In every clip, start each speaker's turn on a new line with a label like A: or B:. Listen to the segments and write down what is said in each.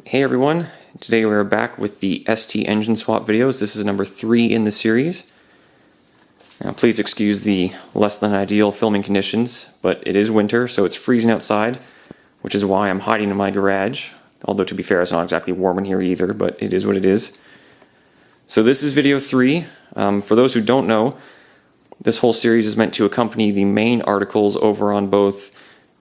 A: Hey everyone, today we're back with the ST engine swap videos. This is number 3 in the series. Now please excuse the less than ideal filming conditions, but it is winter, so it's freezing outside, which is why I'm hiding in my garage. Although to be fair, it's not exactly warm in here either, but it is what it is. So this is video 3. For those who don't know, this whole series is meant to accompany the main articles over on both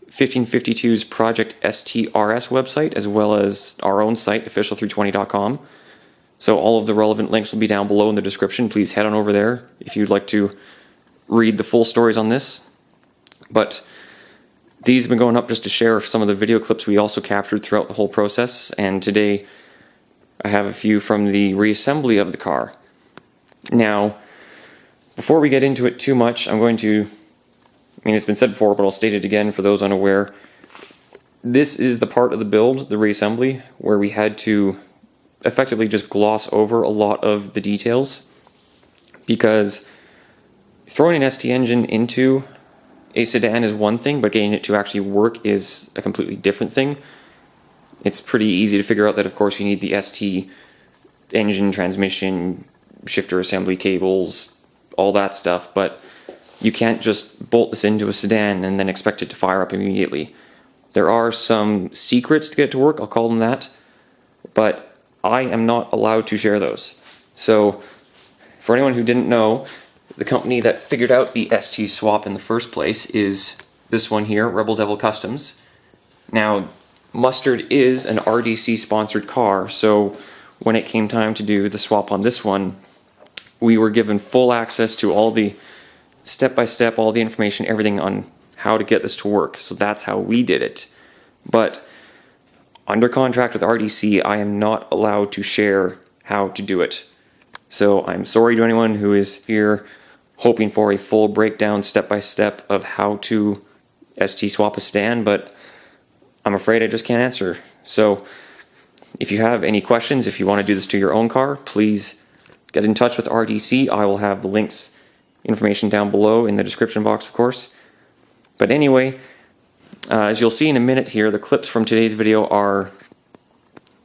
A: 1552's Project STRS website as well as our own site, officialTHREETWENTYdotcom. So all of the relevant links will be down below in the description. Please head on over there if you'd like to read the full stories on this. But these have been going up just to share some of the video clips we also captured throughout the whole process, and today I have a few from the reassembly of the car. Now, before we get into it too much, I'm going to, it's been said before, but I'll state it again for those unaware. This is the part of the build, the reassembly, where we had to effectively just gloss over a lot of the details, because throwing an ST engine into a sedan is one thing, but getting it to actually work is a completely different thing. It's pretty easy to figure out that, of course, you need the ST engine, transmission, shifter assembly cables, all that stuff, but you can't just bolt this into a sedan and then expect it to fire up immediately. There are some secrets to get it to work, I'll call them that, but I am not allowed to share those. So, for anyone who didn't know, the company that figured out the ST swap in the first place is this one here, Rebel Devil Customs. Now, Mustard is an RDC sponsored car, so when it came time to do the swap on this one, we were given full access to all the step-by-step, all the information, everything on how to get this to work. So that's how we did it. But under contract with RDC, I am not allowed to share how to do it. So I'm sorry to anyone who is here hoping for a full breakdown step-by-step of how to ST swap a sedan, but I'm afraid I just can't answer. So if you have any questions, if you want to do this to your own car, please get in touch with RDC. I will have the links, information down below in the description box, of course. But anyway, as you'll see in a minute here, the clips from today's video are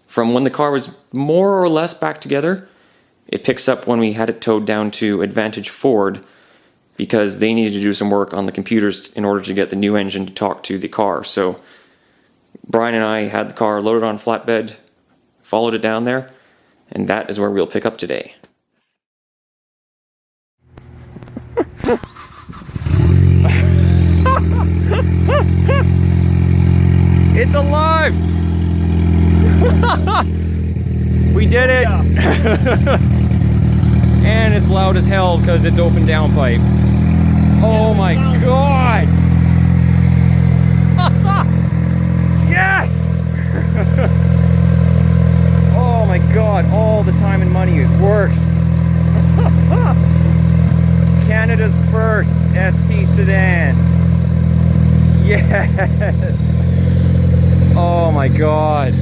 A: from when the car was more or less back together. It picks up when we had it towed down to Advantage Ford because they needed to do some work on the computers in order to get the new engine to talk to the car. So Brian and I had the car loaded on flatbed, followed it down there, and that is where we'll pick up today. It's alive! We did it! Yeah. And it's loud as hell because it's open downpipe. Oh my god! Yes! Oh my god, all the time and money, it works. Canada's first ST sedan. Yes! Oh my god.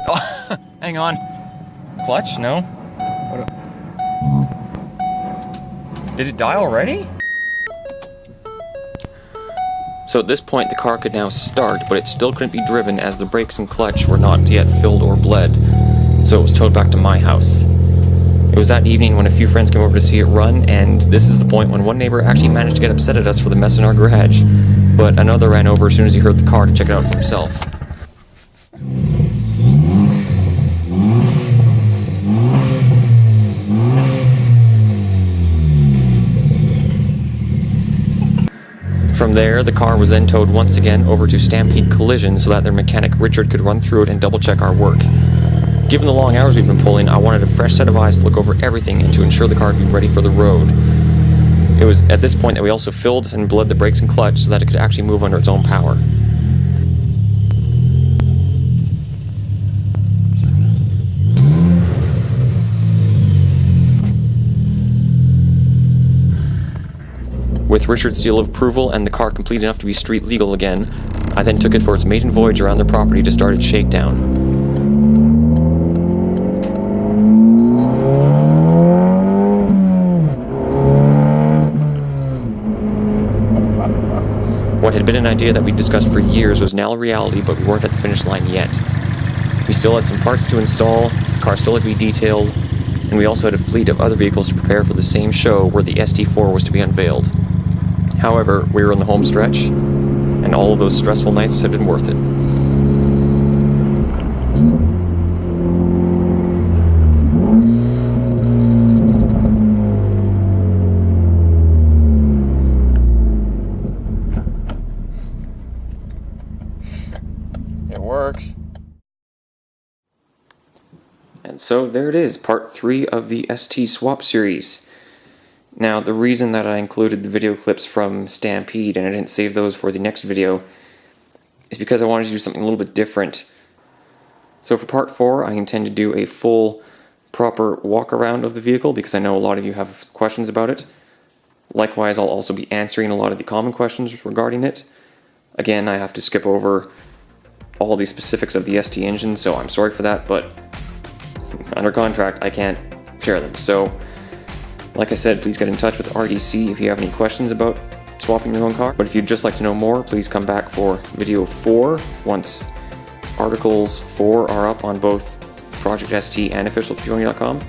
A: Oh, hang on. Clutch? No? Did it die already? So at this point the car could now start, but it still couldn't be driven as the brakes and clutch were not yet filled or bled. So it was towed back to my house. It was that evening when a few friends came over to see it run, and this is the point when one neighbor actually managed to get upset at us for the mess in our garage, but another ran over as soon as he heard the car to check it out for himself. From there, the car was then towed once again over to Stampede Collision so that their mechanic Richard could run through it and double check our work. Given the long hours we've been pulling, I wanted a fresh set of eyes to look over everything and to ensure the car would be ready for the road. It was at this point that we also filled and bled the brakes and clutch so that it could actually move under its own power. With Richard's seal of approval and the car complete enough to be street legal again, I then took it for its maiden voyage around their property to start its shakedown. What had been an idea that we discussed for years was now a reality, but we weren't at the finish line yet. We still had some parts to install, the car still had to be detailed, and we also had a fleet of other vehicles to prepare for the same show where the ST4 was to be unveiled. However, we were in the home stretch, and all of those stressful nights had been worth it. It works. And so there it is, part 3 of the ST swap series. Now, the reason that I included the video clips from Stampede and I didn't save those for the next video is because I wanted to do something a little bit different. So for part 4, I intend to do a full, proper walk around of the vehicle because I know a lot of you have questions about it. Likewise, I'll also be answering a lot of the common questions regarding it. Again, I have to skip over all the specifics of the ST engine, so I'm sorry for that, but under contract, I can't share them. So, like I said, please get in touch with RDC if you have any questions about swapping your own car. But if you'd just like to know more, please come back for video 4 once articles 4 are up on both Project ST and officialTHREETWENTYdotcom.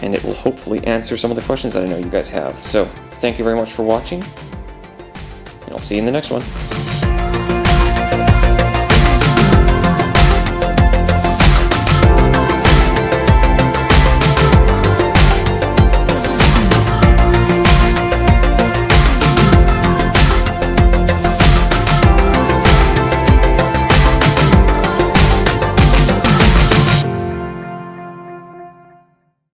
A: And it will hopefully answer some of the questions that I know you guys have. So, thank you very much for watching, and I'll see you in the next one.